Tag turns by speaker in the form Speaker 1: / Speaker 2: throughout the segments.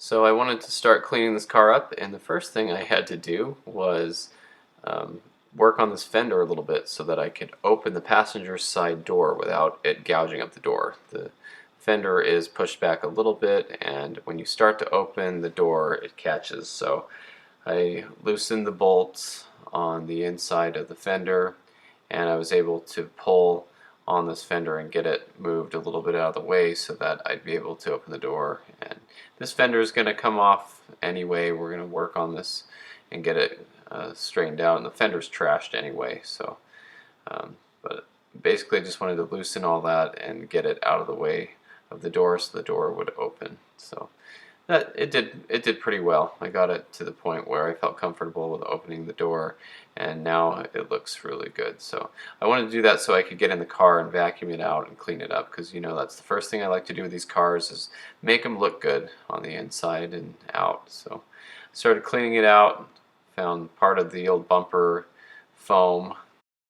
Speaker 1: So I wanted to start cleaning this car up, and the first thing I had to do was um, work on this fender a little bit so that I could open the passenger side door without it gouging up the door. The fender is pushed back a little bit, and when you start to open the door, it catches. So I loosened the bolts on the inside of the fender, and I was able to pull on this fender and get it moved a little bit out of the way so that I'd be able to open the door. And this fender is going to come off anyway. We're going to work on this and get it straightened out, and the fender's trashed anyway. So, but basically, I just wanted to loosen all that and get it out of the way of the door so the door would open. So that it did pretty well. I got it to the point where I felt comfortable with opening the door, and now it looks really good. So I wanted to do that so I could get in the car and vacuum it out and clean it up, because you know that's the first thing I like to do with these cars is make them look good on the inside and out. So I started cleaning it out, found part of the old bumper foam,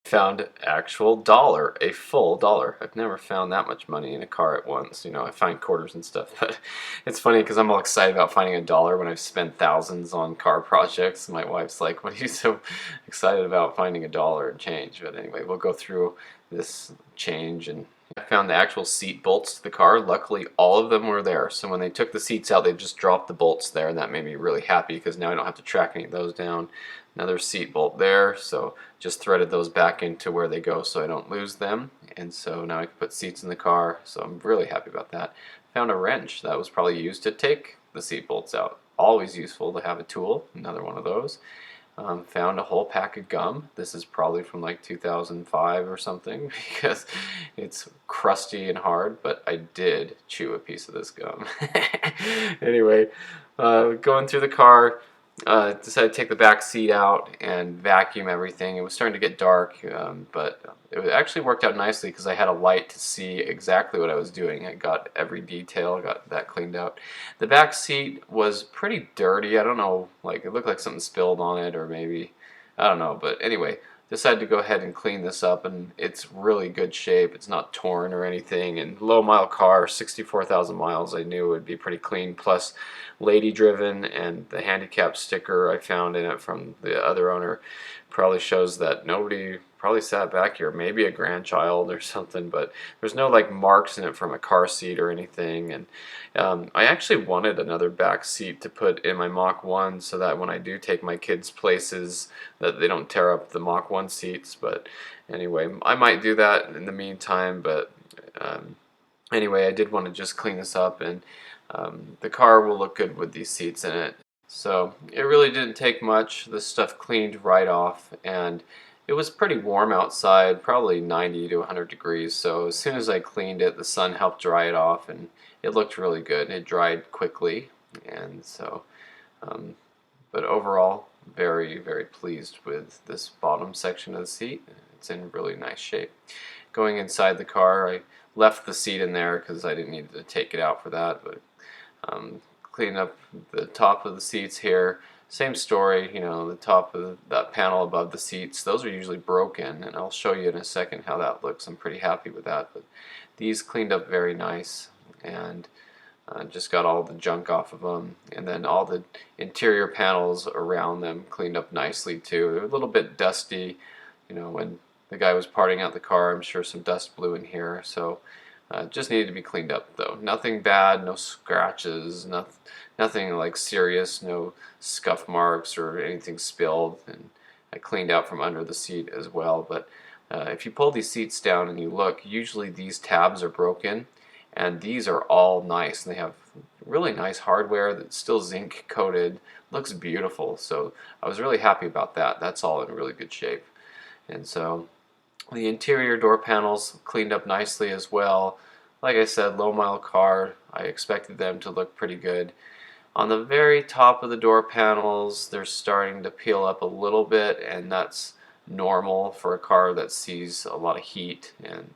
Speaker 1: found actual dollar, a full dollar. I've never found that much money in a car at once. You know, I find quarters and stuff, but it's funny because I'm all excited about finding a dollar when I've spent thousands on car projects. My wife's like, "What are you so excited about finding a dollar and change?" But anyway, we'll go through this change, and I found the actual seat bolts to the car. Luckily, all of them were there. So when they took the seats out, they just dropped the bolts there, and that made me really happy because now I don't have to track any of those down. Another seat bolt there, so just threaded those back into where they go so I don't lose them. And so now I can put seats in the car, so I'm really happy about that. Found a wrench that was probably used to take the seat bolts out. Always useful to have a tool, another one of those. Found a whole pack of gum. This is probably from like 2005 or something because it's crusty and hard, but I did chew a piece of this gum. Anyway, going through the car, decided to take the back seat out and vacuum everything. It was starting to get dark, but it actually worked out nicely because I had a light to see exactly what I was doing. I got every detail, got that cleaned out. The back seat was pretty dirty. I don't know, like it looked like something spilled on it, or maybe, I don't know. But anyway, decided to go ahead and clean this up, and it's really good shape. It's not torn or anything, and low mile car, 64,000 miles, I knew it would be pretty clean, plus lady driven, and the handicap sticker I found in it from the other owner probably shows that nobody probably sat back here, maybe a grandchild or something, but there's no like marks in it from a car seat or anything. And I actually wanted another back seat to put in my Mach 1 so that when I do take my kids places that they don't tear up the Mach 1 seats. But anyway, I might do that in the meantime, but anyway, I did want to just clean this up, and the car will look good with these seats in it. So it really didn't take much. This stuff cleaned right off, and it was pretty warm outside, probably 90 to 100 degrees. So as soon as I cleaned it, the sun helped dry it off, and it looked really good. It dried quickly, and so, but overall, very, very pleased with this bottom section of the seat. It's in really nice shape. Going inside the car, I left the seat in there because I didn't need to take it out for that, but clean up the top of the seats here. Same story, you know, the top of that panel above the seats, those are usually broken, and I'll show you in a second how that looks. I'm pretty happy with that, but these cleaned up very nice, and just got all the junk off of them, and then all the interior panels around them cleaned up nicely too. They're a little bit dusty, you know, when the guy was parting out the car, I'm sure some dust blew in here, so just needed to be cleaned up though. Nothing bad, no scratches, nothing like serious, no scuff marks or anything spilled, and I cleaned out from under the seat as well. But if you pull these seats down and you look, usually these tabs are broken, and these are all nice, and they have really nice hardware that's still zinc coated, looks beautiful. So I was really happy about that. That's all in really good shape. And so the interior door panels cleaned up nicely as well. Like I said, low mile car, I expected them to look pretty good. On the very top of the door panels, they're starting to peel up a little bit, and that's normal for a car that sees a lot of heat. And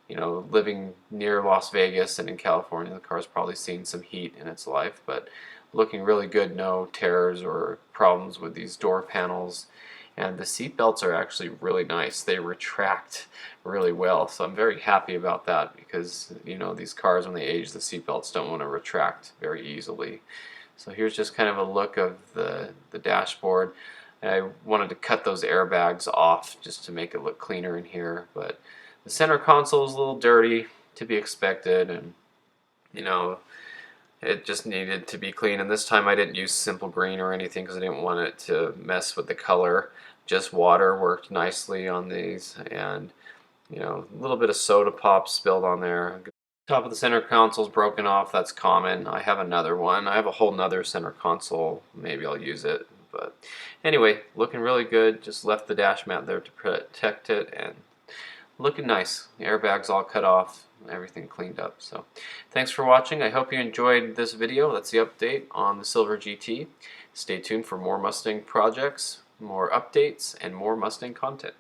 Speaker 1: you know, living near Las Vegas and in California, the car's probably seen some heat in its life, but looking really good, no tears or problems with these door panels. And the seat belts are actually really nice. They retract really well, so I'm very happy about that because, you know, these cars, when they age, the seat belts don't want to retract very easily. So here's just kind of a look of the dashboard. I wanted to cut those airbags off just to make it look cleaner in here, but the center console is a little dirty, to be expected, and you know, it just needed to be clean. And this time I didn't use simple green or anything because I didn't want it to mess with the color. Just water worked nicely on these, and you know, a little bit of soda pop spilled on there. Top of the center console's broken off. That's common. I have another one. I have a whole nother center console. Maybe I'll use it. But anyway, looking really good. Just left the dash mat there to protect it, and looking nice. The airbags all cut off, everything cleaned up. So thanks for watching. I hope you enjoyed this video. That's the update on the Silver GT. Stay tuned for more Mustang projects, more updates, and more Mustang content.